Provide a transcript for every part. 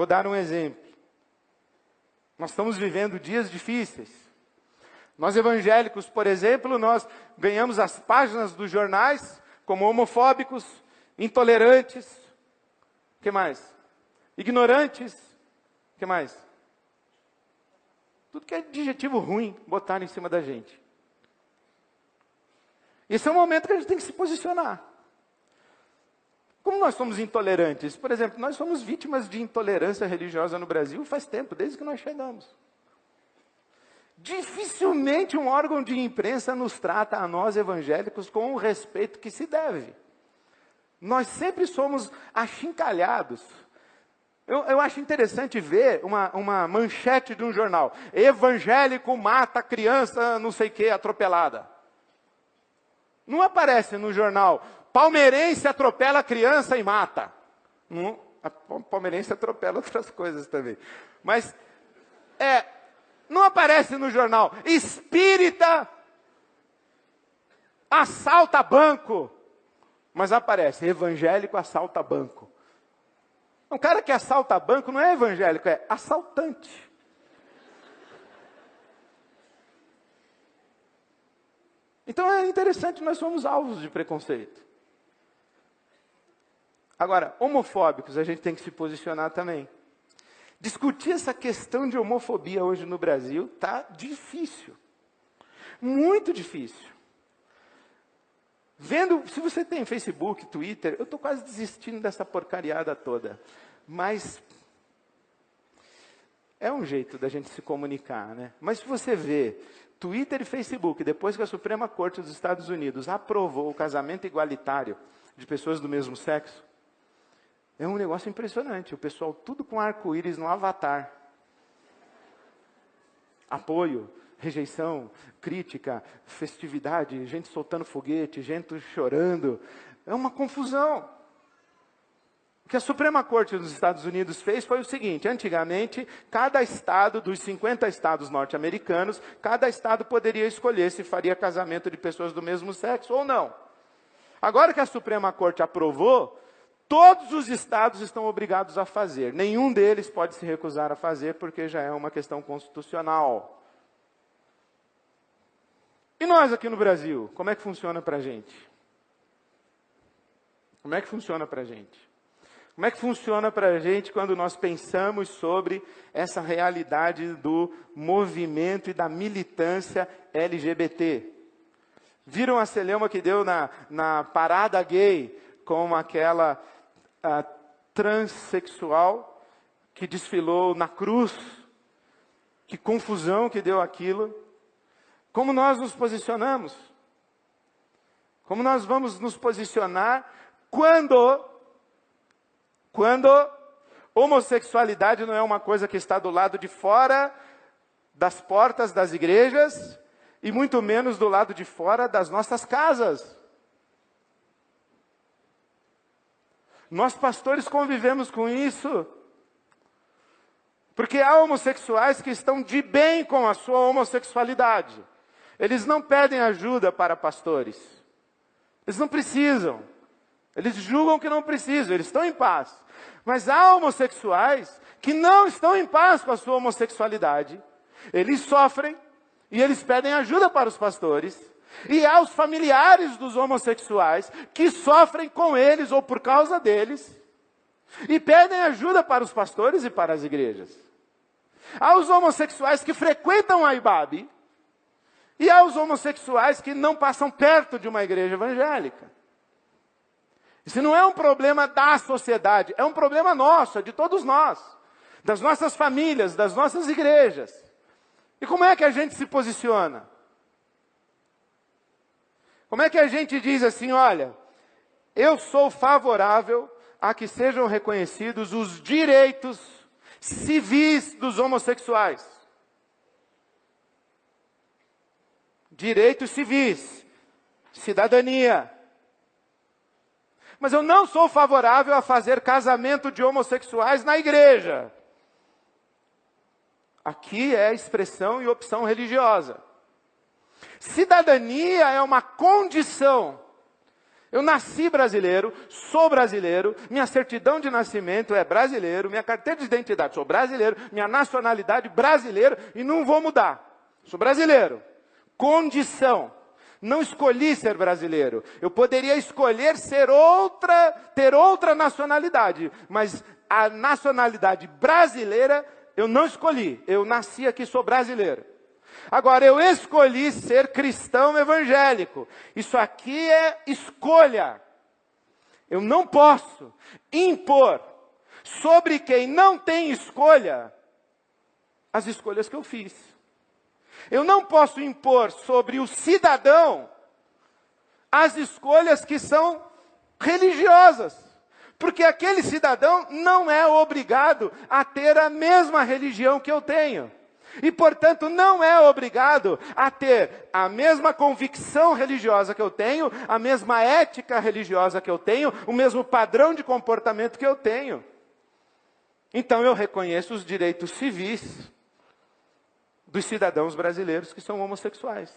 Vou dar um exemplo. Nós estamos vivendo dias difíceis. Nós evangélicos, por exemplo, nós ganhamos as páginas dos jornais como homofóbicos, intolerantes, o que mais? Ignorantes, o que mais? Tudo que é adjetivo ruim, botaram em cima da gente. Esse é o momento que a gente tem que se posicionar. Como nós somos intolerantes? Por exemplo, nós somos vítimas de intolerância religiosa no Brasil faz tempo, desde que nós chegamos. Dificilmente um órgão de imprensa nos trata a nós evangélicos com o respeito que se deve. Nós sempre somos achincalhados. Eu acho interessante ver uma manchete de um jornal. Evangélico mata criança não sei o que atropelada. Não aparece no jornal, palmeirense atropela criança e mata. Não, a palmeirense atropela outras coisas também. Mas, não aparece no jornal, espírita assalta banco. Mas aparece, evangélico assalta banco. Um cara que assalta banco não é evangélico, é assaltante. Então é interessante, nós somos alvos de preconceito. Agora, homofóbicos, a gente tem que se posicionar também. Discutir essa questão de homofobia hoje no Brasil está difícil. Muito difícil. Se você tem Facebook, Twitter, eu estou quase desistindo dessa porcariada toda. Mas é um jeito da gente se comunicar, né? Mas se você vê Twitter e Facebook, depois que a Suprema Corte dos Estados Unidos aprovou o casamento igualitário de pessoas do mesmo sexo, é um negócio impressionante. O pessoal tudo com arco-íris no avatar. Apoio, rejeição, crítica, festividade, gente soltando foguete, gente chorando. É uma confusão. O que a Suprema Corte dos Estados Unidos fez foi o seguinte: antigamente, cada estado, dos 50 estados norte-americanos, cada estado poderia escolher se faria casamento de pessoas do mesmo sexo ou não. Agora que a Suprema Corte aprovou, todos os estados estão obrigados a fazer. Nenhum deles pode se recusar a fazer, porque já é uma questão constitucional. E nós aqui no Brasil, como é que funciona para a gente? Como é que funciona para a gente? Como é que funciona para a gente quando nós pensamos sobre essa realidade do movimento e da militância LGBT? Viram a celeuma que deu na parada gay com aquela transexual que desfilou na cruz? Que confusão que deu aquilo. Como nós nos posicionamos? Como nós vamos nos posicionar quando homossexualidade não é uma coisa que está do lado de fora das portas das igrejas e muito menos do lado de fora das nossas casas? Nós pastores convivemos com isso, porque há homossexuais que estão de bem com a sua homossexualidade. Eles não pedem ajuda para pastores. Eles não precisam. Eles julgam que não precisam, eles estão em paz. Mas há homossexuais que não estão em paz com a sua homossexualidade. Eles sofrem e eles pedem ajuda para os pastores. E há os familiares dos homossexuais que sofrem com eles ou por causa deles. E pedem ajuda para os pastores e para as igrejas. Há os homossexuais que frequentam a IBAB. E há os homossexuais que não passam perto de uma igreja evangélica. Isso não é um problema da sociedade, é um problema nosso, é de todos nós. Das nossas famílias, das nossas igrejas. E como é que a gente se posiciona? Como é que a gente diz assim, olha, eu sou favorável a que sejam reconhecidos os direitos civis dos homossexuais. Direitos civis, cidadania. Mas eu não sou favorável a fazer casamento de homossexuais na igreja. Aqui é expressão e opção religiosa. Cidadania é uma condição. Eu nasci brasileiro, sou brasileiro, minha certidão de nascimento é brasileiro, minha carteira de identidade, sou brasileiro, minha nacionalidade brasileiro e não vou mudar. Sou brasileiro. Condição. Não escolhi ser brasileiro. Eu poderia escolher ter outra nacionalidade, mas a nacionalidade brasileira eu não escolhi. Eu nasci aqui, sou brasileiro. Agora, eu escolhi ser cristão evangélico. Isso aqui é escolha. Eu não posso impor sobre quem não tem escolha as escolhas que eu fiz. Eu não posso impor sobre o cidadão as escolhas que são religiosas. Porque aquele cidadão não é obrigado a ter a mesma religião que eu tenho. E, portanto, não é obrigado a ter a mesma convicção religiosa que eu tenho, a mesma ética religiosa que eu tenho, o mesmo padrão de comportamento que eu tenho. Então, eu reconheço os direitos civis dos cidadãos brasileiros que são homossexuais.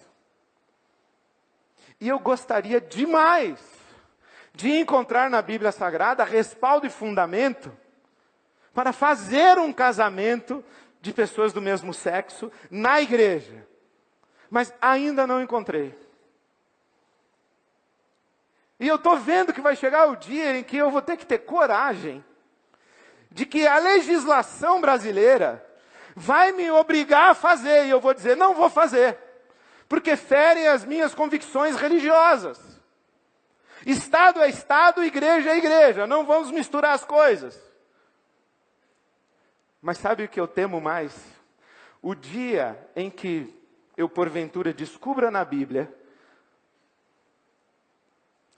E eu gostaria demais de encontrar na Bíblia Sagrada respaldo e fundamento para fazer um casamento de pessoas do mesmo sexo na igreja. Mas ainda não encontrei. E eu estou vendo que vai chegar o dia em que eu vou ter que ter coragem de que a legislação brasileira vai me obrigar a fazer. E eu vou dizer, não vou fazer. Porque fere as minhas convicções religiosas. Estado é Estado, igreja é igreja. Não vamos misturar as coisas. Mas sabe o que eu temo mais? O dia em que eu, porventura, descubra na Bíblia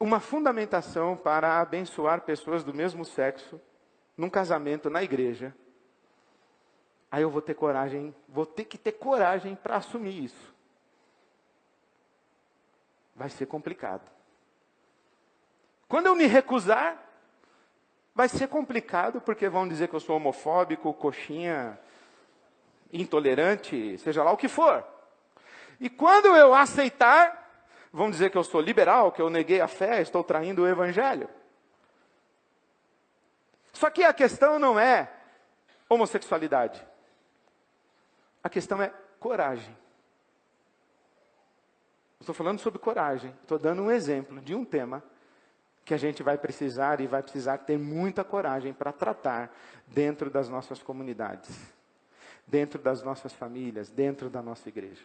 uma fundamentação para abençoar pessoas do mesmo sexo num casamento na igreja. Aí eu vou ter que ter coragem para assumir isso. Vai ser complicado. Quando eu me recusar, vai ser complicado, porque vão dizer que eu sou homofóbico, coxinha, intolerante, seja lá o que for. E quando eu aceitar, vão dizer que eu sou liberal, que eu neguei a fé, estou traindo o evangelho. Só que a questão não é homossexualidade. A questão é coragem. Estou falando sobre coragem. Estou dando um exemplo de um tema que a gente vai precisar ter muita coragem para tratar dentro das nossas comunidades, dentro das nossas famílias, dentro da nossa igreja.